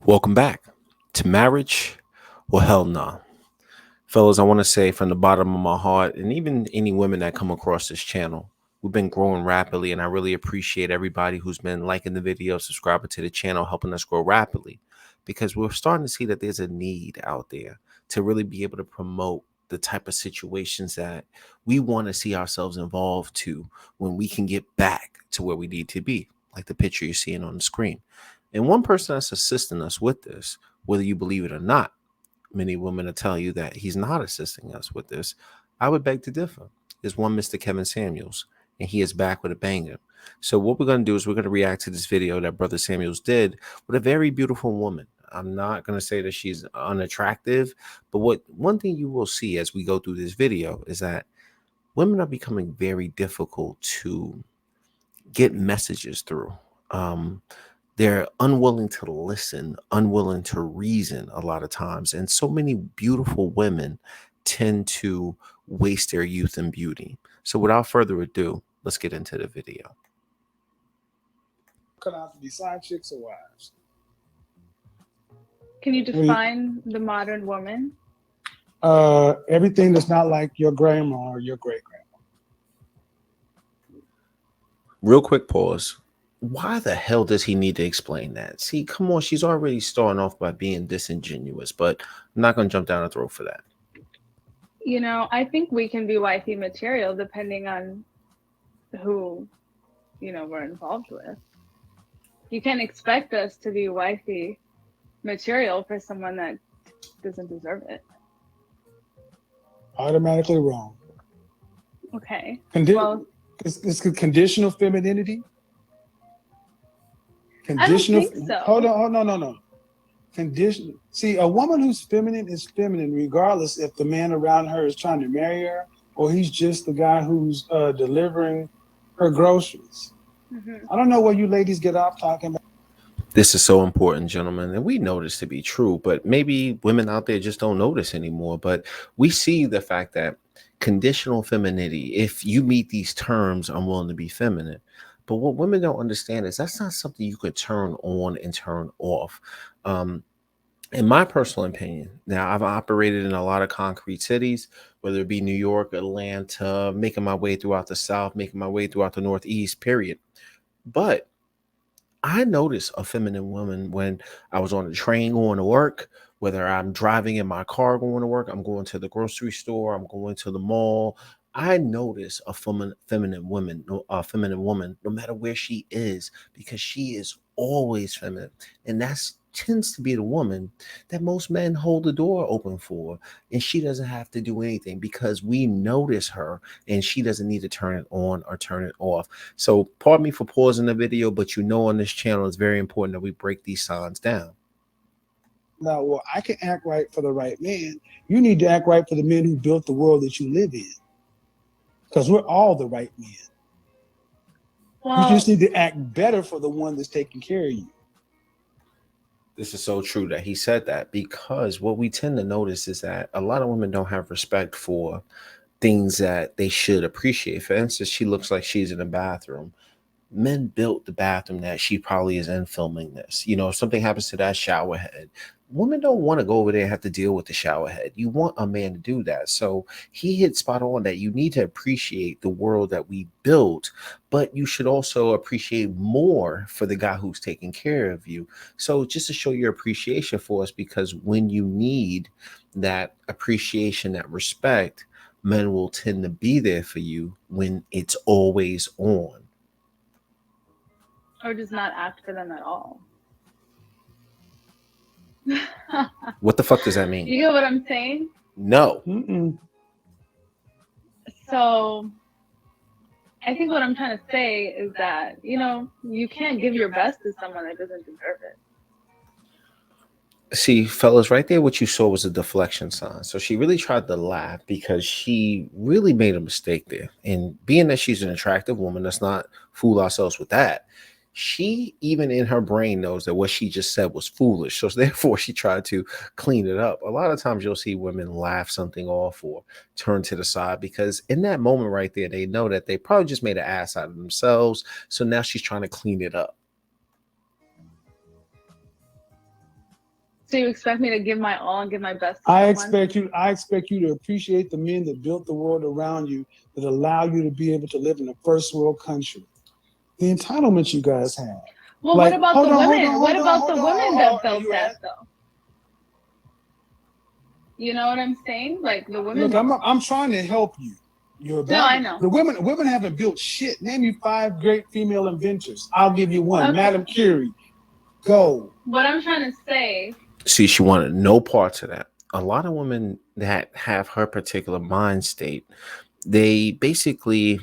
Welcome back to Marriage or Hell Nah. Fellas, I want to say from the bottom of my heart, and even any women that come across this channel, we've been growing rapidly, and I really appreciate everybody who's been liking the video, subscribing to the channel, helping us grow rapidly, because we're starting to see that there's a need out there to really be able to promote the type of situations that we want to see ourselves involved to when we can get back to where we need to be, like the picture you're seeing on the screen. And one person that's assisting us with this, whether you believe it or not, many women will tell you that he's not assisting us with this. I would beg to differ. Is one Mr. Kevin Samuels, and he is back with a banger. So what we're going to do is we're going to react to this video that Brother Samuels did with a very beautiful woman. I'm not going to say that she's unattractive, but what one thing you will see as we go through this video is that women are becoming very difficult to get messages through. Um, they're unwilling to listen, unwilling to reason a lot of times. And so many beautiful women tend to waste their youth and beauty. So without further ado, let's get into the video. Cut out to be side chicks or wives. Can you define the modern woman? Everything that's not like your grandma or your great grandma. Real quick pause. Why the hell does he need to explain that? See, come on, she's already starting off by being disingenuous, but I'm not going to jump down her throat for that. You know, I think we can be wifey material depending on who, we're involved with. You can't expect us to be wifey material for someone that doesn't deserve it. Automatically wrong. Okay. It's conditional femininity. I don't think so. Hold on. No. Conditional. See, a woman who's feminine is feminine, regardless if the man around her is trying to marry her or he's just the guy who's delivering her groceries. Mm-hmm. I don't know where you ladies get off talking about. This is so important, gentlemen, and we know this to be true, but maybe women out there just don't know this anymore. But we see the fact that conditional femininity, if you meet these terms, I'm willing to be feminine. But what women don't understand is that's not something you could turn on and turn off. In my personal opinion, now I've operated in a lot of concrete cities, whether it be New York, Atlanta, making my way throughout the South, making my way throughout the Northeast, period. But I noticed a feminine woman when I was on the train going to work, whether I'm driving in my car going to work, I'm going to the grocery store, I'm going to the mall. I notice a feminine woman, no matter where she is, because she is always feminine. And that's tends to be the woman that most men hold the door open for. And she doesn't have to do anything because we notice her and she doesn't need to turn it on or turn it off. So pardon me for pausing the video, but on this channel, it's very important that we break these signs down. Now, well, I can act right for the right man. You need to act right for the men who built the world that you live in. Because we're all the right men. Well, you just need to act better for the one that's taking care of you. This is so true that he said that, because what we tend to notice is that a lot of women don't have respect for things that they should appreciate. For instance, she looks like she's in a bathroom. Men built the bathroom that she probably is in filming this. If something happens to that shower head, women don't want to go over there and have to deal with the shower head. You want a man to do that. So he hit spot on that you need to appreciate the world that we built, but you should also appreciate more for the guy who's taking care of you. So just to show your appreciation for us, because when you need that appreciation, that respect, men will tend to be there for you when it's always on. Or just not ask for them at all. What the fuck does that mean? You get what I'm saying? No. Mm-mm. So I think what I'm trying to say is that, you can't give your best to someone that doesn't deserve it. See, fellas, right there, what you saw was a deflection sign. So she really tried to laugh because she really made a mistake there. And being that she's an attractive woman, let's not fool ourselves with that. She, even in her brain, knows that what she just said was foolish. So therefore, she tried to clean it up. A lot of times you'll see women laugh something off or turn to the side because in that moment right there, they know that they probably just made an ass out of themselves. So now she's trying to clean it up. So you expect me to give my all and give my best to I someone? expect you. I expect you to appreciate the men that built the world around you, that allow you to be able to live in a first world country. The entitlements you guys have. Well, what Like, about hold the on, hold on, women? What hold on, about hold the on. women Oh, that are built you that at? though? You know what I'm saying? Like the Look, women. I'm trying to help you. You're No, about I know. the women haven't built shit. Name me five great female inventors. I'll give you one. Okay. Madame Curie. Go. What I'm trying to say. See, she wanted no parts of that. A lot of women that have her particular mind state, they basically,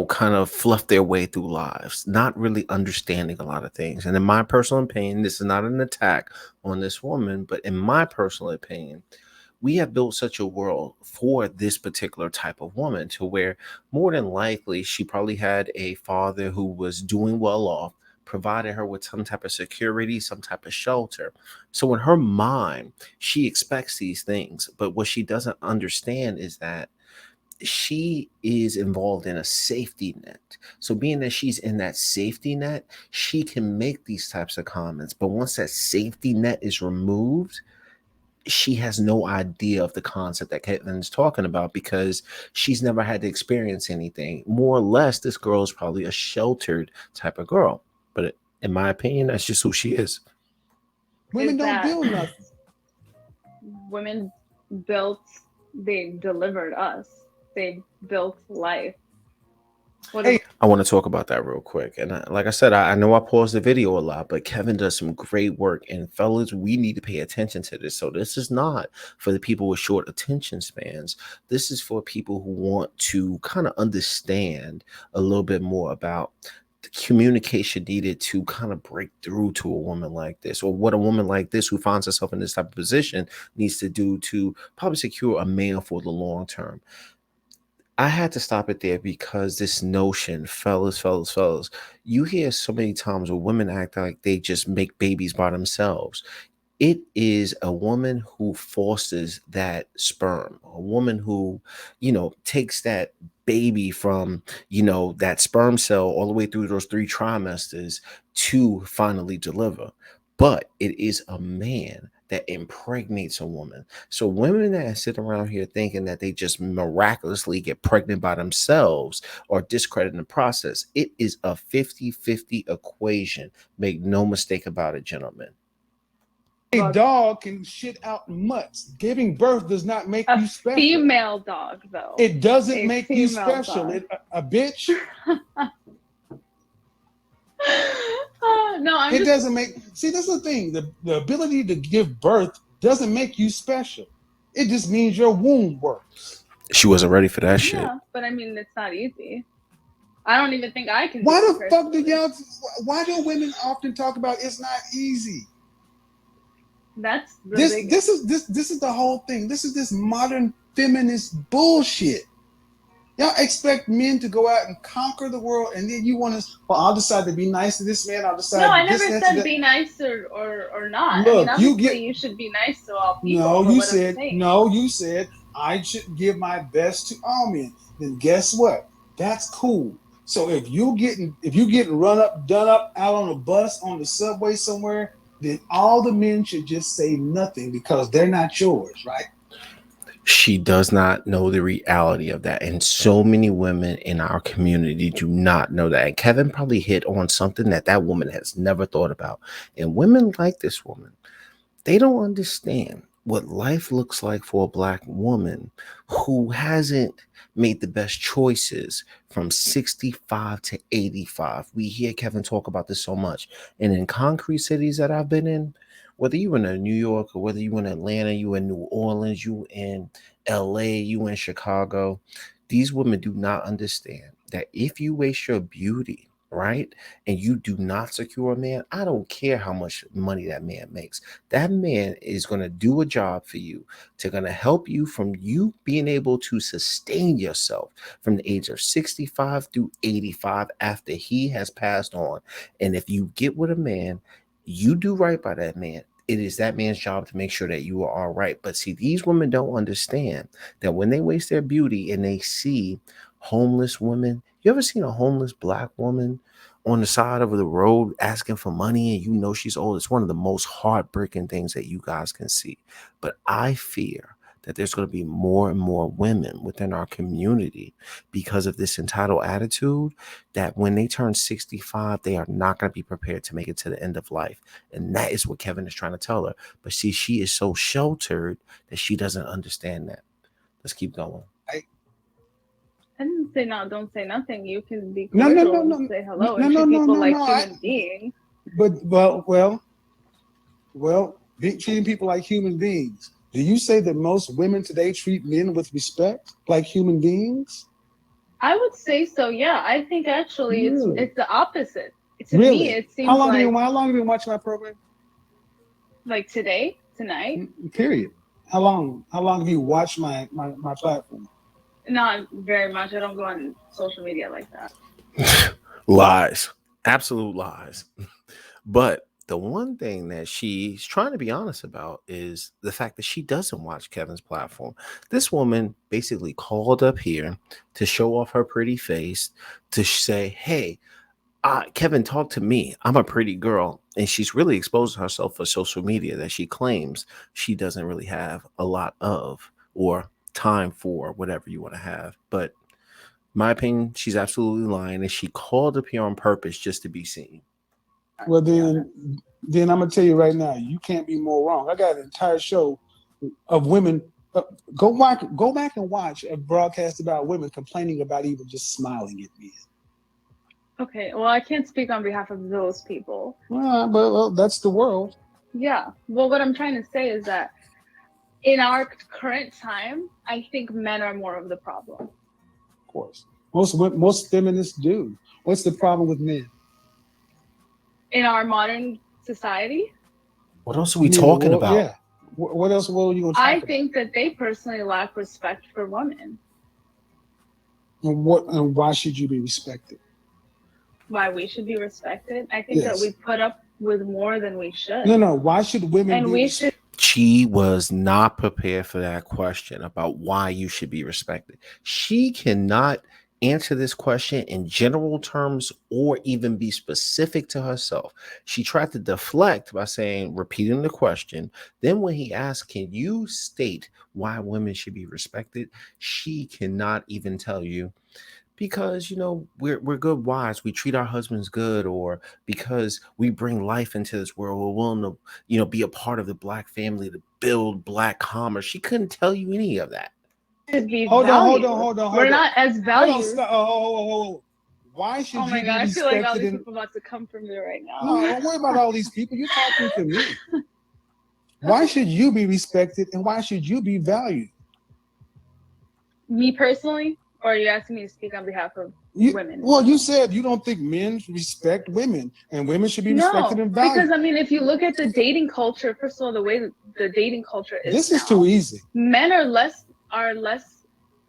kind of fluff their way through lives, not really understanding a lot of things. And in my personal opinion, this is not an attack on this woman, but in my personal opinion, we have built such a world for this particular type of woman to where more than likely she probably had a father who was doing well off, provided her with some type of security, some type of shelter. So in her mind, she expects these things. But what she doesn't understand is that she is involved in a safety net. So being that she's in that safety net, she can make these types of comments. But once that safety net is removed, she has no idea of the concept that Caitlin's talking about because she's never had to experience anything. More or less, this girl is probably a sheltered type of girl. But in my opinion, that's just who she is. Women Is don't that build nothing. women built, they delivered us, they built life. What Hey, is I want to talk about that real quick. And like I said, I know I paused the video a lot, but Kevin does some great work. And fellas, we need to pay attention to this. So this is not for the people with short attention spans. This is for people who want to kind of understand a little bit more about the communication needed to kind of break through to a woman like this, or what a woman like this who finds herself in this type of position needs to do to probably secure a man for the long term. I had to stop it there because this notion, fellas, you hear so many times where women act like they just make babies by themselves. It is a woman who fosters that sperm, a woman who, takes that baby from, that sperm cell all the way through those three trimesters to finally deliver. But it is a man that impregnates a woman. So women that sit around here thinking that they just miraculously get pregnant by themselves or discrediting the process, it is a 50-50 equation. Make no mistake about it, gentlemen. a a, dog can shit out mutts. Giving birth does not make a you special. female dog though? It doesn't A make you female special. dog. A bitch. No, I'm It just. doesn't make. See, that's the thing. The ability to give birth doesn't make you special. It just means your womb works. She wasn't ready for that shit. Yeah, but I mean, it's not easy. I don't even think I can Why do it the fuck do personally. y'all? Why do women often talk about it's not easy? That's the This biggest. this is this this is the whole thing. This is this modern feminist bullshit. Y'all expect men to go out and conquer the world, and then you want to. Well, I'll decide to be nice to this man. I'll No, decide I this never and to said that. be nice or not. I mean, Look, you obviously, get. you should be nice to all people, No, but you what I'm said saying, no. You said I should give my best to all men. Then guess what? That's cool. So if you getting run up, done up out on a bus on the subway somewhere, then all the men should just say nothing because they're not yours, right? She does not know the reality of that. And so many women in our community do not know that. And Kevin probably hit on something that that woman has never thought about. And women like this woman, they don't understand what life looks like for a black woman who hasn't made the best choices from 65 to 85. We hear Kevin talk about this so much. And in concrete cities that I've been in, whether you in New York or whether you in Atlanta, you in New Orleans, you in LA, you in Chicago, these women do not understand that if you waste your beauty, right, and you do not secure a man, I don't care how much money that man makes. That man is going to do a job for you to going to help you from you being able to sustain yourself from the age of 65 through 85 after he has passed on. And if you get with a man, you do right by that man. It is that man's job to make sure that you are all right. But see, these women don't understand that when they waste their beauty and they see homeless women, you ever seen a homeless black woman on the side of the road asking for money and you know she's old. It's one of the most heartbreaking things that you guys can see. But I fear that there's going to be more and more women within our community because of this entitled attitude, that when they turn 65, they are not going to be prepared to make it to the end of life. And that is what Kevin is trying to tell her. But see, she is so sheltered that she doesn't understand that. Let's keep going. I didn't say no, don't say nothing. You can be No, no, cordial no, and no, say hello no, and no, treat no, people no, like no. human beings. But treating people like human beings. Do you say that most women today treat men with respect, like human beings? I would say so. Yeah, I think actually Really? it's the opposite. To me, Really? it How seems long like have you been watching my program? today, tonight. Period. How long have you watched my platform? Not very much. I don't go on social media like that. Lies. Absolute lies. But the one thing that she's trying to be honest about is the fact that she doesn't watch Kevin's platform. This woman basically called up here to show off her pretty face, to say, hey, Kevin, talk to me. I'm a pretty girl. And she's really exposed herself for social media that she claims she doesn't really have a lot of, or time for, whatever you want to have. But my opinion, she's absolutely lying. And she called up here on purpose just to be seen. Well, then I'm gonna tell you right now, you can't be more wrong. I got an entire show of women. Go back and watch a broadcast about women complaining about even just smiling at men. Okay, well, I can't speak on behalf of those people. Well, that's the world. Yeah. Well, what I'm trying to say is that in our current time, I think men are more of the problem. Of course, most feminists do. What's the problem with men? In our modern society, What else are we talking about? Yeah. What else? What are you going to talk I about? think that they personally lack respect for women. And why should you be respected? Why we should be respected? I think that we put up with more than we should. No. Why should women be respected? She was not prepared for that question about why you should be respected. She cannot answer this question in general terms or even be specific to herself. She tried to deflect by saying, repeating the question. Then when he asked, can you state why women should be respected? She cannot even tell you, because we're good wives, we treat our husbands good, or because we bring life into this world, we're willing to be a part of the black family, to build black commerce. She couldn't tell you any of that. Hold on. We're not as valued. Oh. Why should you be respected? I feel like all these people about to come from me right now. No, don't worry about all these people. You're talking to me. Why should you be respected and why should you be valued? Me personally? Or are you asking me to speak on behalf of women? Well, you said you don't think men respect women and women should be respected and valued. Because, if you look at the dating culture, first of all, the way the dating culture is This is too easy. Men are less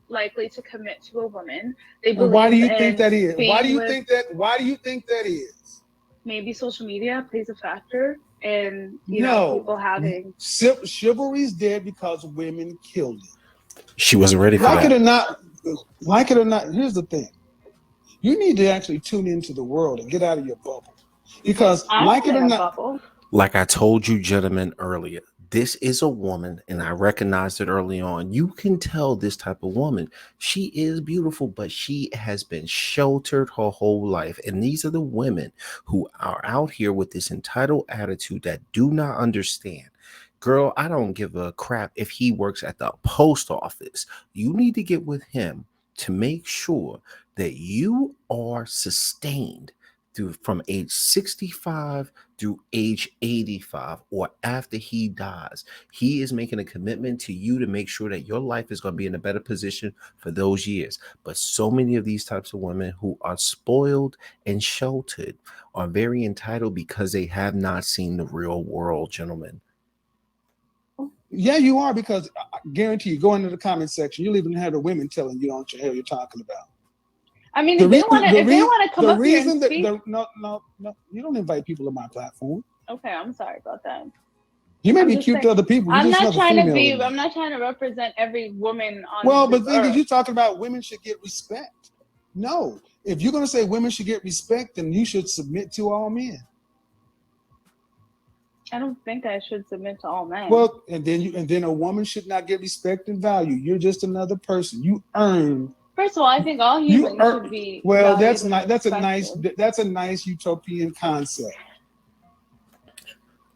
likely to commit to a woman. They believe. Why do you think that is? Why do you think that is? Maybe social media plays a factor in people having. Chivalry is dead because women killed it. She wasn't ready for that. Like it or not, here's the thing. You need to actually tune into the world and get out of your bubble. Because like it or not, like I told you gentlemen earlier, this is a woman, and I recognized it early on. You can tell this type of woman, she is beautiful, but she has been sheltered her whole life. And these are the women who are out here with this entitled attitude that do not understand. Girl, I don't give a crap if he works at the post office. You need to get with him to make sure that you are sustained from age 65 through age 85, or after he dies. He is making a commitment to you to make sure that your life is going to be in a better position for those years. But so many of these types of women who are spoiled and sheltered are very entitled because they have not seen the real world, gentlemen. Yeah, you are, because I guarantee you, go into the comment section, you'll even have the women telling you don't know what the hell you're talking about. If they want to come up here and speak. No, you don't invite people to my platform. Okay, I'm sorry about that. You may be cute to other people. I'm not trying to represent every woman on Well, but the thing is, you're talking about women should get respect. No, if you're going to say women should get respect, then you should submit to all men. I don't think I should submit to all men. Well, and then a woman should not get respect and value. You're just another person. You earn. First of all, I think all You humans should earn. be Well, valued that's and not. respected. That's a nice utopian concept.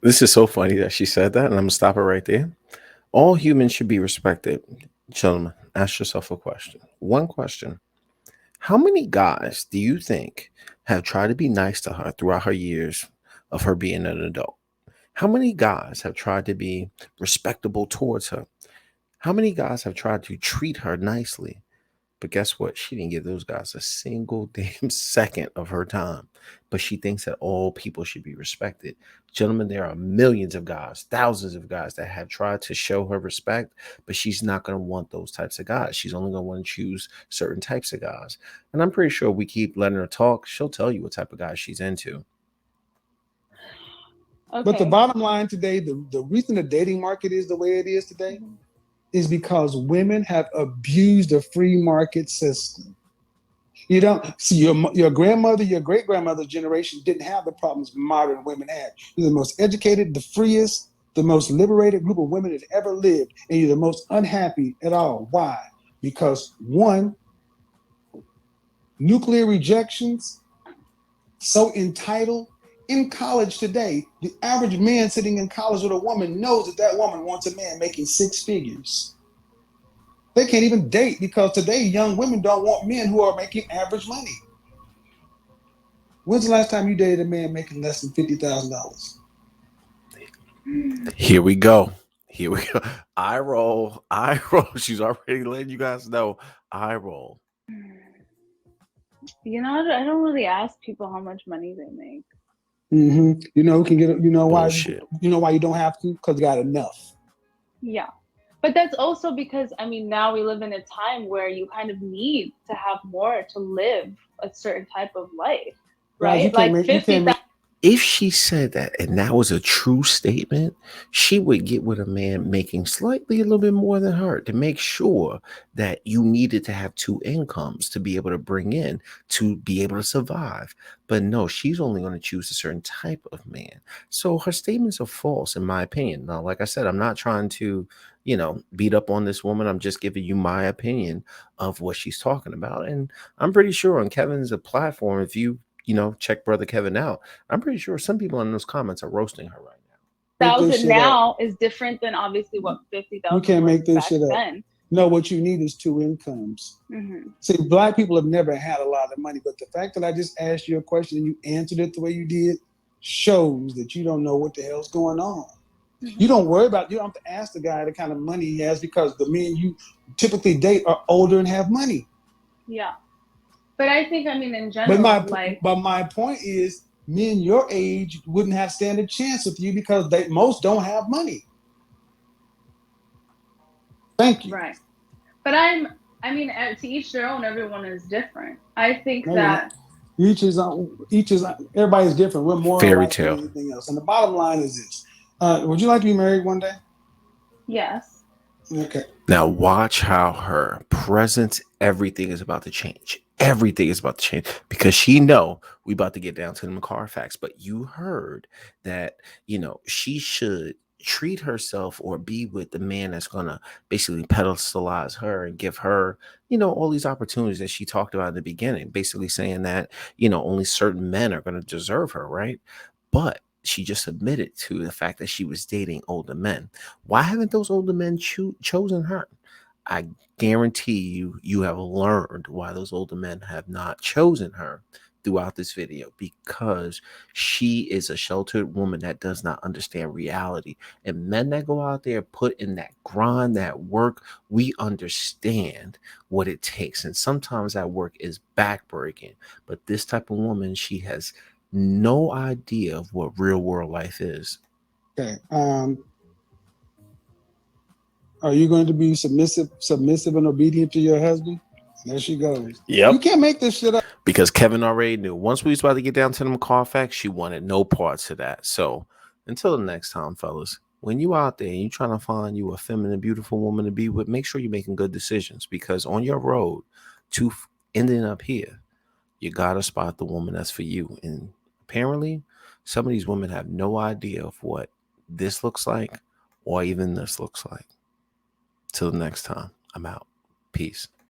This is so funny that she said that, and I'm gonna stop it right there. All humans should be respected. Gentlemen, ask yourself a question. One question. How many guys do you think have tried to be nice to her throughout her years of her being an adult? How many guys have tried to be respectable towards her? How many guys have tried to treat her nicely? But guess what? She didn't give those guys a single damn second of her time. But she thinks that all people should be respected. Gentlemen, there are millions of guys, thousands of guys that have tried to show her respect, but she's not going to want those types of guys. She's only going to want to choose certain types of guys. And I'm pretty sure we keep letting her talk. She'll tell you what type of guys she's into. Okay. But the bottom line today, the reason the dating market is the way it is today, is because women have abused the free market system. You don't see your grandmother, your great grandmother's generation didn't have the problems modern women had. You're the most educated, the freest, the most liberated group of women that ever lived, and you're the most unhappy at all. Why? Because one, nuclear rejections, so entitled. In college today, the average man sitting in college with a woman knows that that woman wants a man making six figures. They can't even date because today young women don't want men who are making average money. When's the last time you dated a man making less than $50,000? Here we go. Here we go. I roll. I roll. She's already letting you guys know. I roll. You know, I don't really ask people how much money they make. Mm-hmm. You know who can get? You know why? Bullshit. You know why you don't have to? Because you got enough. Yeah. But that's also because, I mean, now we live in a time where you kind of need to have more to live a certain type of life, Guys, right? Like 50,000. If she said that and that was a true statement, she would get with a man making slightly a little bit more than her to make sure that you needed to have two incomes to be able to bring in to be able to survive. But no, she's only going to choose a certain type of man. So her statements are false, in my opinion. Now, like I said, I'm not trying to, beat up on this woman. I'm just giving you my opinion of what she's talking about. And I'm pretty sure on Kevin's platform, if check Brother Kevin out, I'm pretty sure some people in those comments are roasting her right now. Thousand now is different than obviously what 50,000. You can't make this shit up. Then. No, what you need is two incomes. Mm-hmm. See, Black people have never had a lot of money, but the fact that I just asked you a question and you answered it the way you did shows that you don't know what the hell's going on. Mm-hmm. You don't have to ask the guy the kind of money he has because the men you typically date are older and have money. Yeah. But I think, in general, but my point is, men your age wouldn't have stand a chance with you because most don't have money. Thank you. Right. But to each their own. Everyone is different. I think that each is everybody's different. We're more fairy alike tale than anything else. And the bottom line is this: would you like to be married one day? Yes. Okay. Now watch how her presence, everything is about to change. Everything is about to change because she know we about to get down to the Carfax. But you heard that, she should treat herself or be with the man that's going to basically pedestalize her and give her, all these opportunities that she talked about in the beginning, basically saying that, only certain men are going to deserve her, right? But she just admitted to the fact that she was dating older men. Why haven't those older men chosen her? I guarantee you have learned why those older men have not chosen her throughout this video, because she is a sheltered woman that does not understand reality. And men that go out there, put in that grind, that work, we understand what it takes. And sometimes that work is backbreaking. But this type of woman, she has no idea of what real world life is. Okay. Are you going to be submissive and obedient to your husband? There she goes. Yep. You can't make this shit up. Because Kevin already knew. Once we was about to get down to them Carfax, she wanted no parts of that. So until the next time, fellas, when you out there and you trying to find you a feminine, beautiful woman to be with, make sure you're making good decisions, because on your road to ending up here, You gotta spot the woman that's for you. And apparently, some of these women have no idea of what this looks like or even this looks like. Till next time, I'm out. Peace.